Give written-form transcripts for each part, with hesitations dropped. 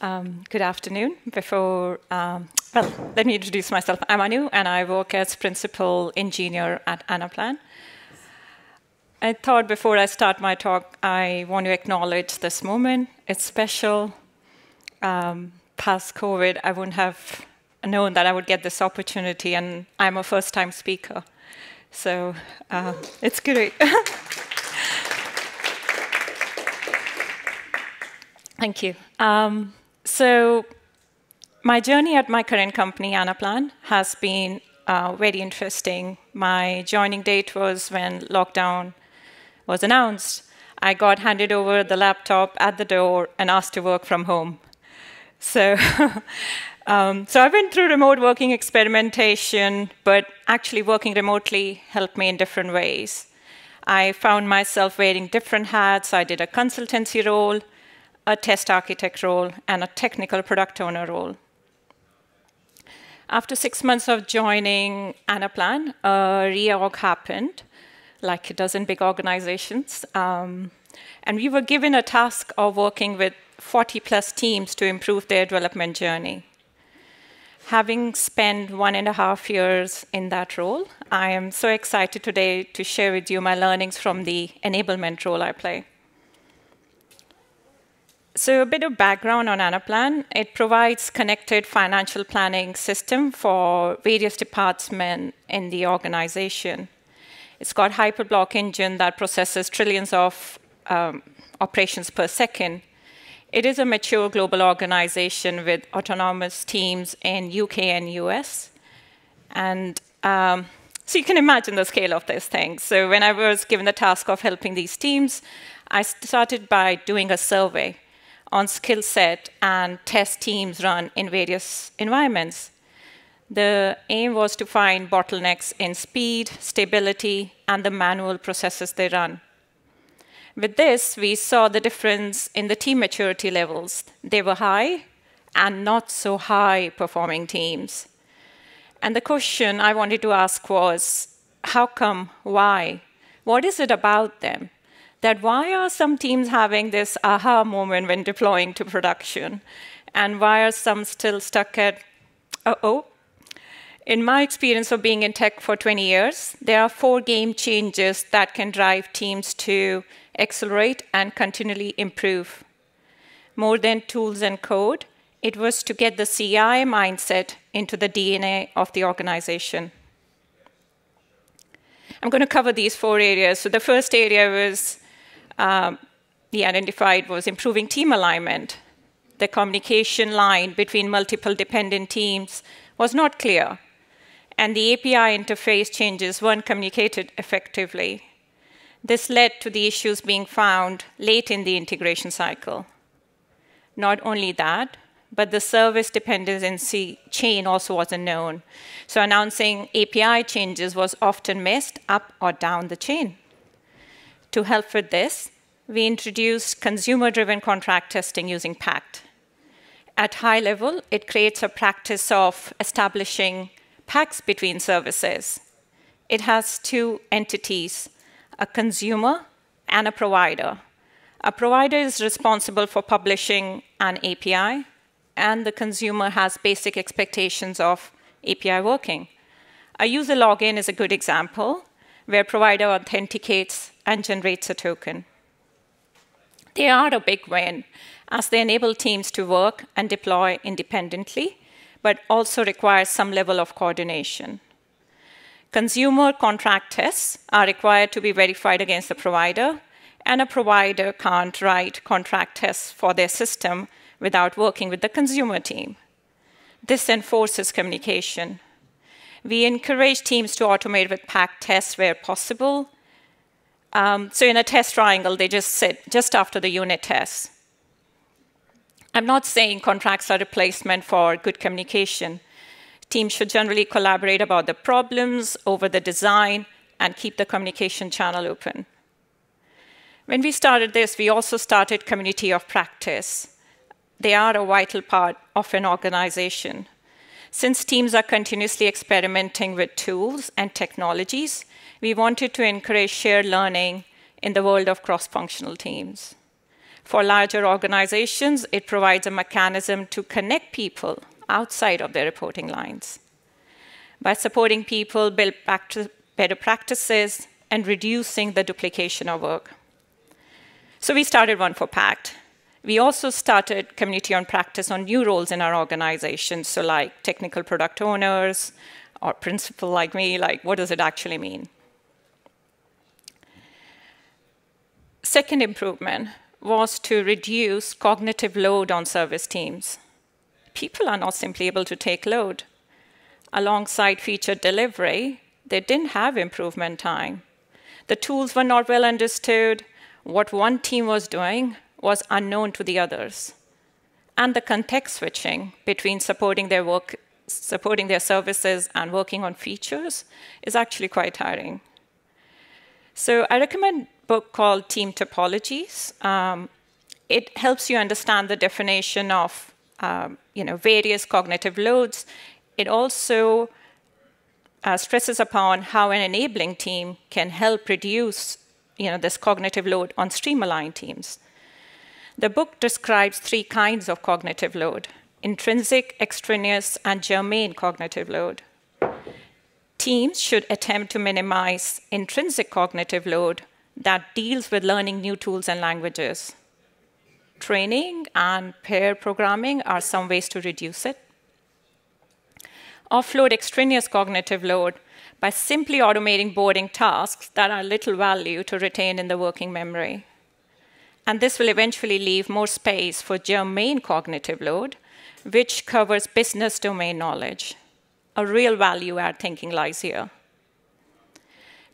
Good afternoon. Let me introduce myself. I'm Anu, and I work as principal engineer at Anaplan. I thought before I start my talk, I want to acknowledge this moment. It's special. Past COVID, I wouldn't have known that I would get this opportunity, and I'm a first-time speaker. So it's great. Thank you. So my journey at my current company, Anaplan, has been very interesting. My joining date was when lockdown was announced. I got handed over the laptop at the door and asked to work from home. So, I went through remote working experimentation, but actually working remotely helped me in different ways. I found myself wearing different hats. I did a consultancy role, a test architect role, and a technical product owner role. After 6 months of joining Anaplan, a reorg happened, like it does in big organizations. And we were given a task of working with 40+ teams to improve their development journey. Having spent 1.5 years in that role, I am so excited today to share with you my learnings from the enablement role I play. So a bit of background on Anaplan. It provides connected financial planning system for various departments in the organization. It's got Hyperblock engine that processes trillions of operations per second. It is a mature global organization with autonomous teams in UK and US. And so you can imagine the scale of this thing. So when I was given the task of helping these teams, I started by doing a survey on skill set and test teams run in various environments. The aim was to find bottlenecks in speed, stability, and the manual processes they run. With this, we saw the difference in the team maturity levels. They were high and not so high performing teams. And the question I wanted to ask was, how come? Why? What is it about them? That why are some teams having this aha moment when deploying to production? And why are some still stuck at, uh-oh? In my experience of being in tech for 20 years, there are 4 game changers that can drive teams to accelerate and continually improve. More than tools and code, it was to get the CI mindset into the DNA of the organization. I'm going to cover these 4 areas. So the first area was we identified was improving team alignment. The communication line between multiple dependent teams was not clear, and the API interface changes weren't communicated effectively. This led to the issues being found late in the integration cycle. Not only that, but the service dependency chain also wasn't known. So announcing API changes was often missed up or down the chain. To help with this, we introduced consumer-driven contract testing using PACT. At high level, it creates a practice of establishing pacts between services. It has 2 entities, a consumer and a provider. A provider is responsible for publishing an API, and the consumer has basic expectations of API working. A user login is a good example, where provider authenticates and generates a token. They are a big win, as they enable teams to work and deploy independently, but also require some level of coordination. Consumer contract tests are required to be verified against the provider, and a provider can't write contract tests for their system without working with the consumer team. This enforces communication. We encourage teams to automate with PACT tests where possible. So in a test triangle, they just sit just after the unit tests. I'm not saying contracts are a replacement for good communication. Teams should generally collaborate about the problems over the design and keep the communication channel open. When we started this, we also started community of practice. They are a vital part of an organization. Since teams are continuously experimenting with tools and technologies, we wanted to encourage shared learning in the world of cross-functional teams. For larger organizations, it provides a mechanism to connect people outside of their reporting lines. By supporting people build better practices and reducing the duplication of work. So we started One for Pact. We also started community on practice on new roles in our organization, so like technical product owners or principal like me, like what does it actually mean? Second improvement was to reduce cognitive load on service teams. People are not simply able to take load. Alongside feature delivery, they didn't have improvement time. The tools were not well understood. What one team was doing was unknown to the others. And the context switching between supporting their services and working on features is actually quite tiring. So I recommend a book called Team Topologies. It helps you understand the definition of various cognitive loads. It also stresses upon how an enabling team can help reduce this cognitive load on stream-aligned teams. The book describes 3 kinds of cognitive load: intrinsic, extraneous, and germane cognitive load. Teams should attempt to minimize intrinsic cognitive load that deals with learning new tools and languages. Training and pair programming are some ways to reduce it. Offload extraneous cognitive load by simply automating boring tasks that are little value to retain in the working memory. And this will eventually leave more space for germane cognitive load, which covers business domain knowledge. A real value-add thinking lies here.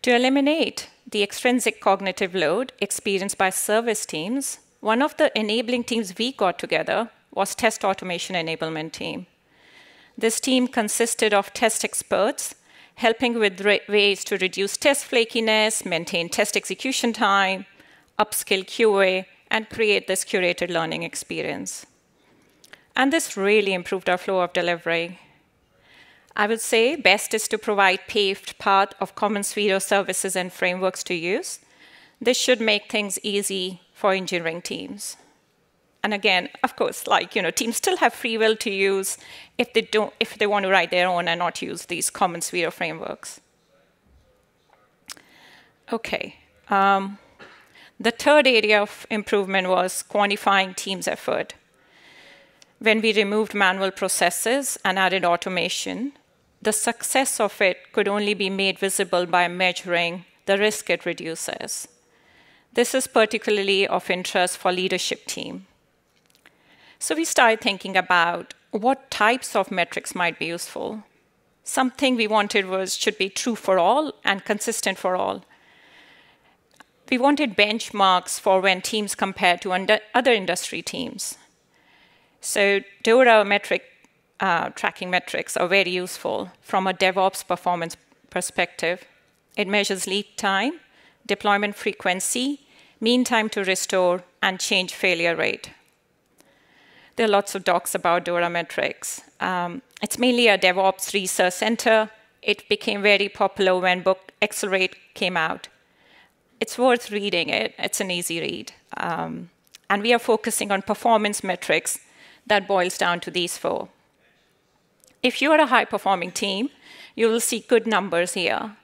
To eliminate the extrinsic cognitive load experienced by service teams, one of the enabling teams we got together was Test Automation Enablement Team. This team consisted of test experts helping with ways to reduce test flakiness, maintain test execution time, upskill QA, and create this curated learning experience. And this really improved our flow of delivery. I would say best is to provide paved path of common suite of services and frameworks to use. This should make things easy for engineering teams. And again, of course, teams still have free will to use if they want to write their own and not use these common suite of frameworks. Okay. The third area of improvement was quantifying teams' effort. When we removed manual processes and added automation, the success of it could only be made visible by measuring the risk it reduces. This is particularly of interest for leadership team. So we started thinking about what types of metrics might be useful. Something we wanted should be true for all and consistent for all. We wanted benchmarks for when teams compare to other industry teams. So DORA tracking metrics are very useful from a DevOps performance perspective. It measures lead time, deployment frequency, mean time to restore, and change failure rate. There are lots of docs about DORA metrics. It's mainly a DevOps research center. It became very popular when book Accelerate came out. It's worth reading it. It's an easy read. And we are focusing on performance metrics that boils down to these 4. If you are a high-performing team, you will see good numbers here.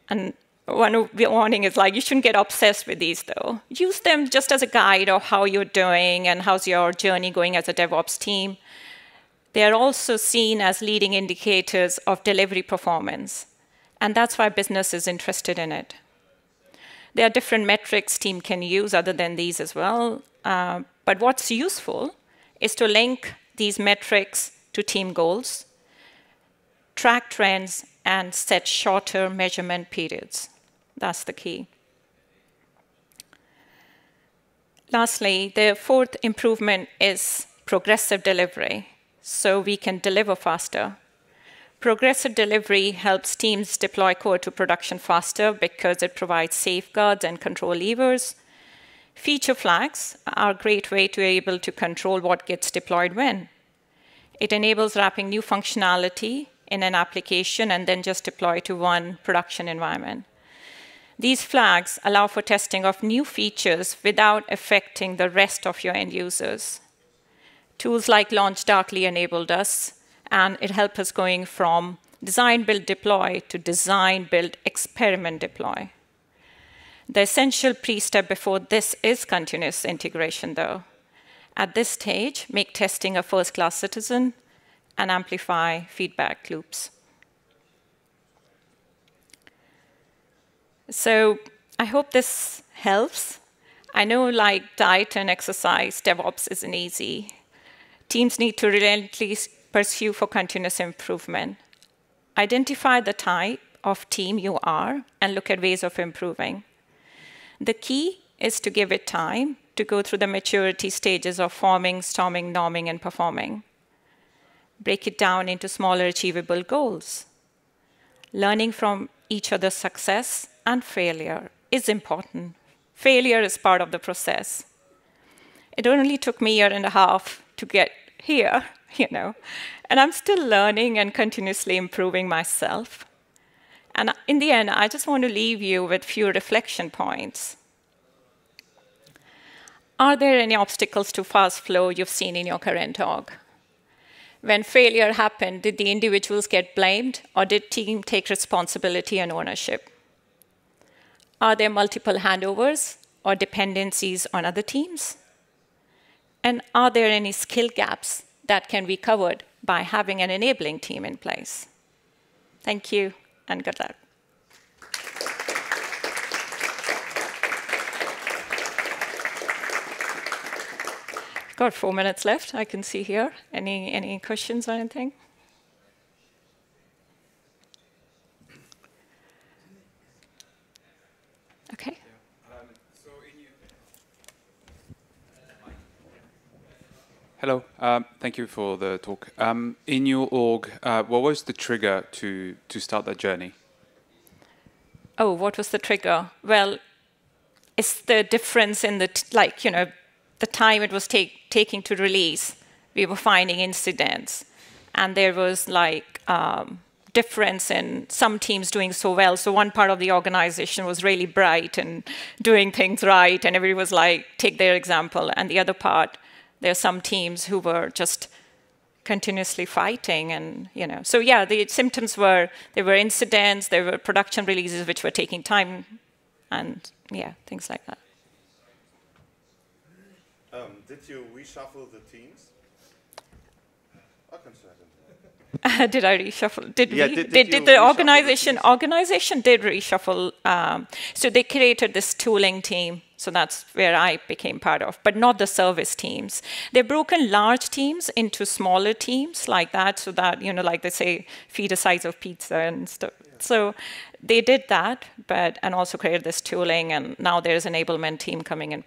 And one warning is you shouldn't get obsessed with these, though. Use them just as a guide of how you're doing and how's your journey going as a DevOps team. They are also seen as leading indicators of delivery performance. And that's why business is interested in it. There are different metrics team can use other than these as well. But what's useful is to link these metrics to team goals, track trends, and set shorter measurement periods. That's the key. Lastly, the 4th improvement is progressive delivery, so we can deliver faster. Progressive delivery helps teams deploy code to production faster because it provides safeguards and control levers. Feature flags are a great way to be able to control what gets deployed when. It enables wrapping new functionality in an application and then just deploy to one production environment. These flags allow for testing of new features without affecting the rest of your end users. Tools like Launch Darkly enabled us, and it helped us going from design, build, deploy to design, build, experiment, deploy. The essential pre-step before this is continuous integration, though. At this stage, make testing a first-class citizen and amplify feedback loops. So I hope this helps. I know, like diet and exercise, DevOps isn't easy. Teams need to relentlessly pursue for continuous improvement. Identify the type of team you are and look at ways of improving. The key is to give it time to go through the maturity stages of forming, storming, norming, and performing. Break it down into smaller achievable goals. Learning from each other's success and failure is important. Failure is part of the process. It only took me a year and a half to get here, and I'm still learning and continuously improving myself. And in the end, I just want to leave you with a few reflection points. Are there any obstacles to fast flow you've seen in your current org? When failure happened, did the individuals get blamed, or did team take responsibility and ownership? Are there multiple handovers or dependencies on other teams? And are there any skill gaps that can be covered by having an enabling team in place? Thank you, and good luck. Got 4 minutes left, I can see here. Any questions or anything? Okay. Hello, thank you for the talk. In your org, what was the trigger to start that journey? Oh, what was the trigger? Well, it's the difference in the, the time it was taking to release. We were finding incidents. And there was difference in some teams doing so well. So one part of the organization was really bright and doing things right. And everybody was like, take their example. And the other part, there are some teams who were just continuously fighting. And, So yeah, the symptoms were, there were incidents, there were production releases which were taking time. And yeah, things like that. Did you reshuffle the teams? Did I reshuffle? Did the organization did reshuffle? So they created this tooling team. So that's where I became part of, but not the service teams. They've broken large teams into smaller teams like that, so that, like they say, feed the size of pizza and stuff. Yeah. So they did that, and also created this tooling, and now there's an enablement team coming in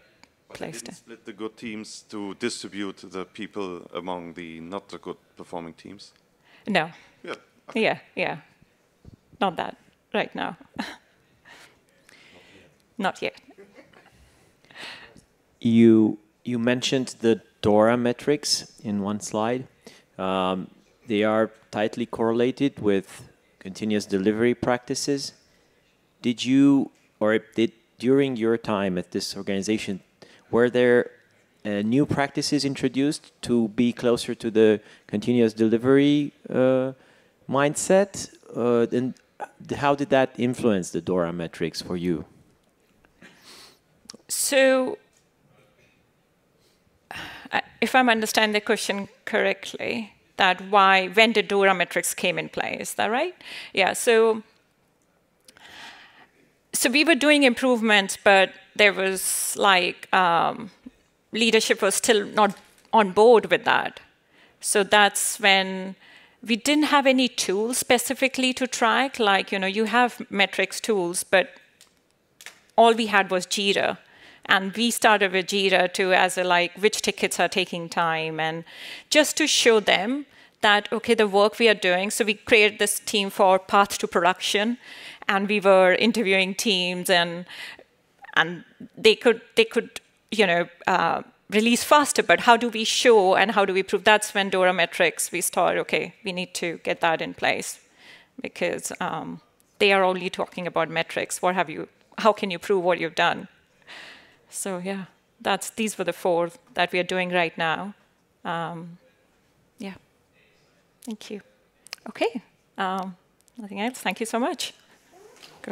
place. But didn't split the good teams to distribute the people among the not so good performing teams? No. Yeah. Okay. Yeah. Not that right now. Not yet. You mentioned the DORA metrics in one slide. They are tightly correlated with continuous delivery practices. Did during your time at this organization, were there new practices introduced to be closer to the continuous delivery mindset? And how did that influence the DORA metrics for you? So, if I'm understanding the question correctly, when did DORA metrics came in place? Is that right? Yeah. So we were doing improvements, but there was leadership was still not on board with that. So that's when we didn't have any tools specifically to track. You have metrics tools, but all we had was Jira. And we started with Jira as which tickets are taking time, and just to show them that, okay, the work we are doing. So we created this team for path to production, and we were interviewing teams, and they could release faster. But how do we show and how do we prove? That's when DORA metrics, we started, okay, we need to get that in place, because they are only talking about metrics. how can you prove what you've done? So yeah, these were the 4 that we are doing right now. Yeah, thank you. Okay, nothing else. Thank you so much. Go.